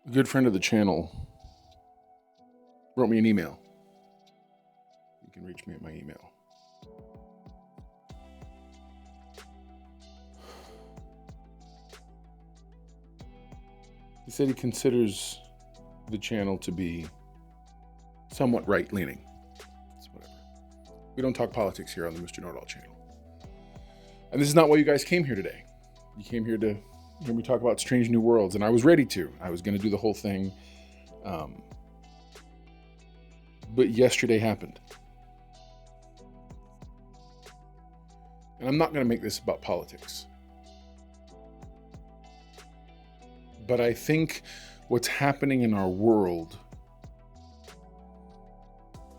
A good friend of the channel wrote me an email. You can reach me at my email. He said he considers the channel to be somewhat right-leaning. It's whatever. We don't talk politics here on the Mr. Know-It-All channel. And this is not why you guys came here today. You came here to hear me talk about Strange New Worlds, and I was ready to. I was going to do the whole thing. But yesterday happened. And I'm not going to make this about politics. But I think what's happening in our world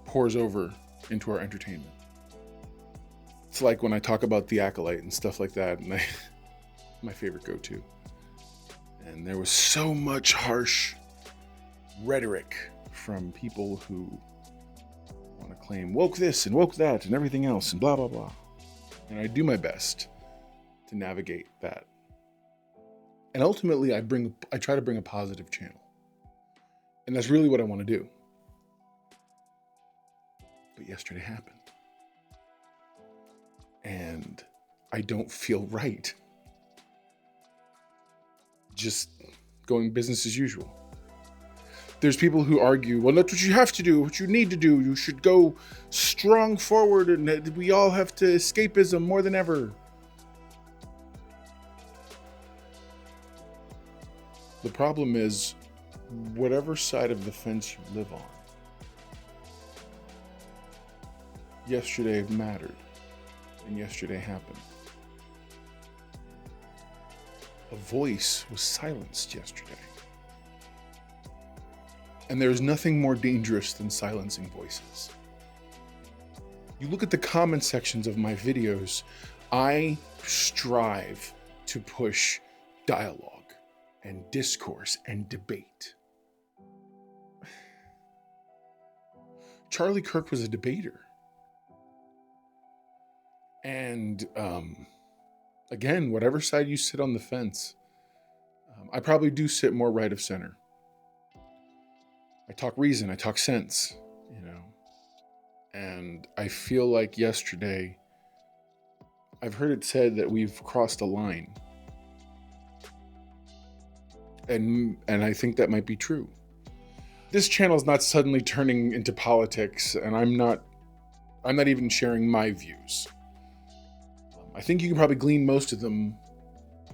pours over into our entertainment. It's like when I talk about The Acolyte and stuff like that, and my favorite go-to. And there was so much harsh rhetoric from people who want to claim woke this and woke that and everything else and blah, blah, blah. And I do my best to navigate that. And ultimately, I try to bring a positive channel. And that's really what I want to do. But yesterday happened. And I don't feel right. Just going business as usual. There's people who argue, well, that's what you have to do, what you need to do. You should go strong forward, and we all have to escapism more than ever. The problem is, whatever side of the fence you live on, yesterday mattered, and yesterday happened. A voice was silenced yesterday. And there's nothing more dangerous than silencing voices. You look at the comment sections of my videos, I strive to push dialogue and discourse and debate. Charlie Kirk was a debater. And again, whatever side you sit on the fence, I probably do sit more right of center. I talk reason, I talk sense, and I feel like yesterday, I've heard it said that we've crossed a line. And I think that might be true. This channel is not suddenly turning into politics, and I'm not even sharing my views. I think you can probably glean most of them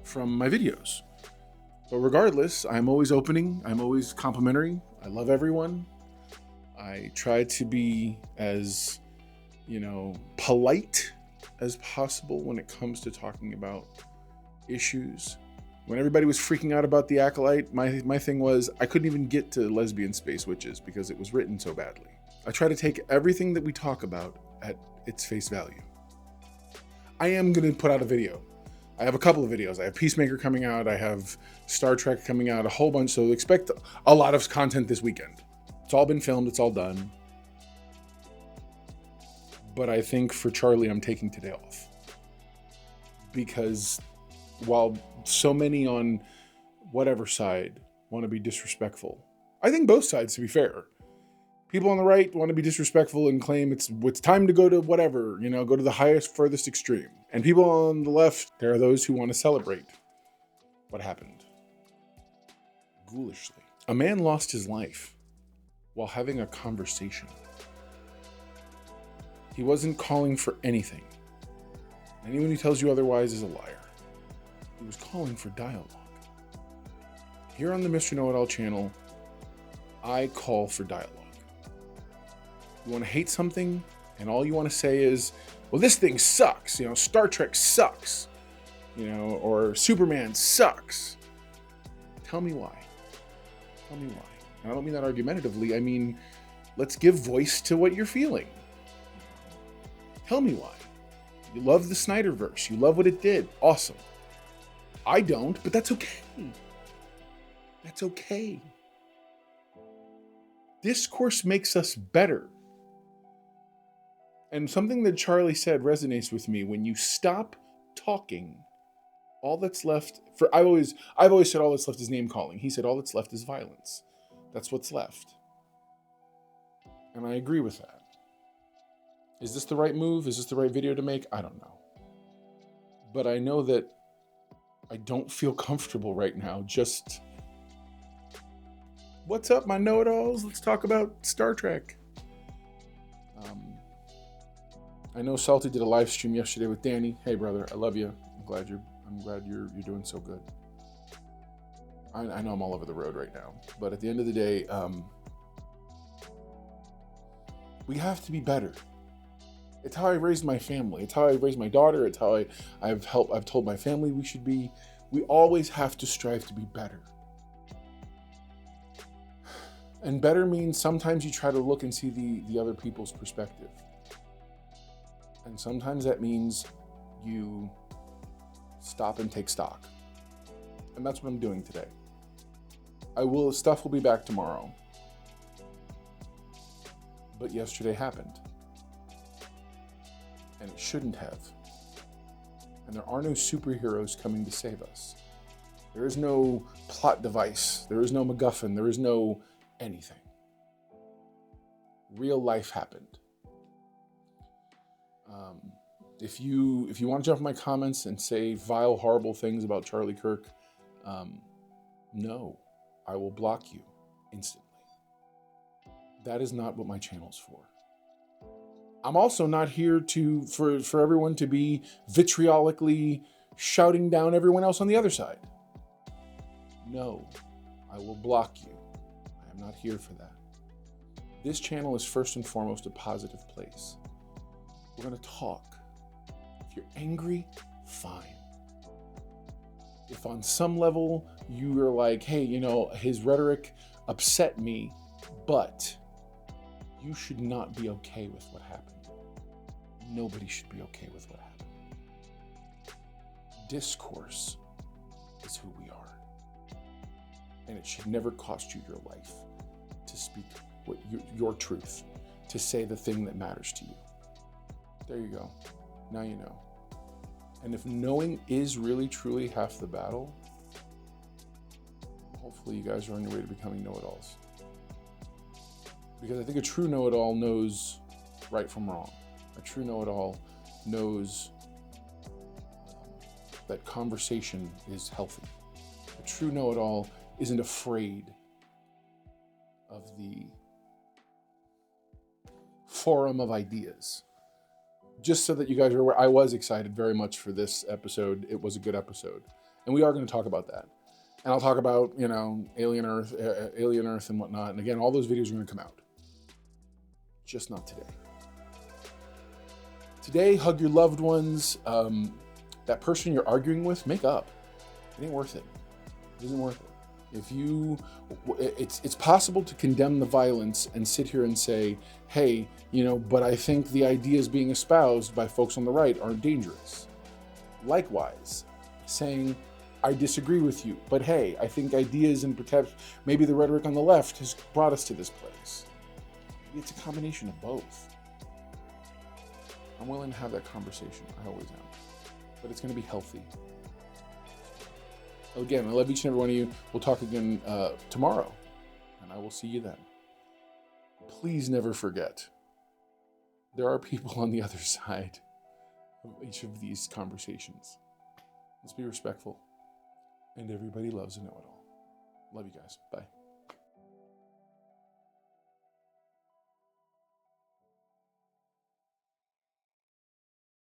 from my videos. But regardless, I'm always opening, I'm always complimentary. I love everyone. I try to be as, polite as possible when it comes to talking about issues. When everybody was freaking out about The Acolyte, my thing was I couldn't even get to lesbian space witches because it was written so badly. I try to take everything that we talk about at its face value. I am going to put out a video. I have a couple of videos. I have Peacemaker coming out. I have Star Trek coming out, a whole bunch. So expect a lot of content this weekend. It's all been filmed. It's all done. But I think for Charlie, I'm taking today off. Because while so many on whatever side want to be disrespectful, I think both sides, to be fair. People on the right want to be disrespectful and claim it's time to go to whatever, go to the highest, furthest extreme. And people on the left, there are those who want to celebrate what happened. Ghoulishly. A man lost his life while having a conversation. He wasn't calling for anything. Anyone who tells you otherwise is a liar. He was calling for dialogue. Here on the Mr. Know-It-All channel, I call for dialogue. You want to hate something, and all you want to say is, well, this thing sucks. Star Trek sucks. Or Superman sucks. Tell me why. Tell me why. And I don't mean that argumentatively. I mean, let's give voice to what you're feeling. Tell me why. You love the Snyderverse. You love what it did. Awesome. I don't, but that's okay. That's okay. Discourse makes us better. And something that Charlie said resonates with me. When you stop talking, All that's left for I've always said all that's left is name calling. He said all that's left is violence. That's what's left. And I agree with that. Is this the right move? Is this the right video to make? I don't know. But I know that I don't feel comfortable right now. Just, what's up, my know-it-alls? Let's talk about Star Trek. I know Salty did a live stream yesterday with Danny. Hey, brother, I love you. I'm glad you're doing so good. I know I'm all over the road right now, but at the end of the day, we have to be better. It's how I raised my family. It's how I raised my daughter. It's how I've told my family we should be. We always have to strive to be better. And better means sometimes you try to look and see the other people's perspective. And sometimes that means you stop and take stock. And that's what I'm doing today. Stuff will be back tomorrow. But yesterday happened. And it shouldn't have. And there are no superheroes coming to save us. There is no plot device. There is no MacGuffin. There is no anything. Real life happened. If you want to jump in my comments and say vile, horrible things about Charlie Kirk, no, I will block you instantly. That is not what my channel's for. I'm also not here for everyone to be vitriolically shouting down everyone else on the other side. No, I will block you. I am not here for that. This channel is first and foremost a positive place. We're going to talk. If you're angry, fine. If on some level you are like, hey, his rhetoric upset me, but you should not be okay with what happened. Nobody should be okay with what happened. Discourse is who we are. And it should never cost you your life to speak your truth, to say the thing that matters to you. There you go. Now you know. And if knowing is really, truly half the battle, hopefully you guys are on your way to becoming know-it-alls. Because I think a true know-it-all knows right from wrong. A true know-it-all knows that conversation is healthy. A true know-it-all isn't afraid of the forum of ideas. Just so that you guys are aware, I was excited very much for this episode. It was a good episode. And we are going to talk about that. And I'll talk about, Alien Earth and whatnot. And again, all those videos are going to come out. Just not today. Today, hug your loved ones. That person you're arguing with, make up. It ain't worth it. It isn't worth it. It's possible to condemn the violence and sit here and say, hey, but I think the ideas being espoused by folks on the right are dangerous. Likewise, saying, I disagree with you, but hey, I think ideas and maybe the rhetoric on the left has brought us to this place. It's a combination of both. I'm willing to have that conversation. I always am. But it's going to be healthy. Again, I love each and every one of you. We'll talk again tomorrow, and I will see you then. Please never forget, there are people on the other side of each of these conversations. Let's be respectful, and everybody loves a know-it-all. Love you guys. Bye.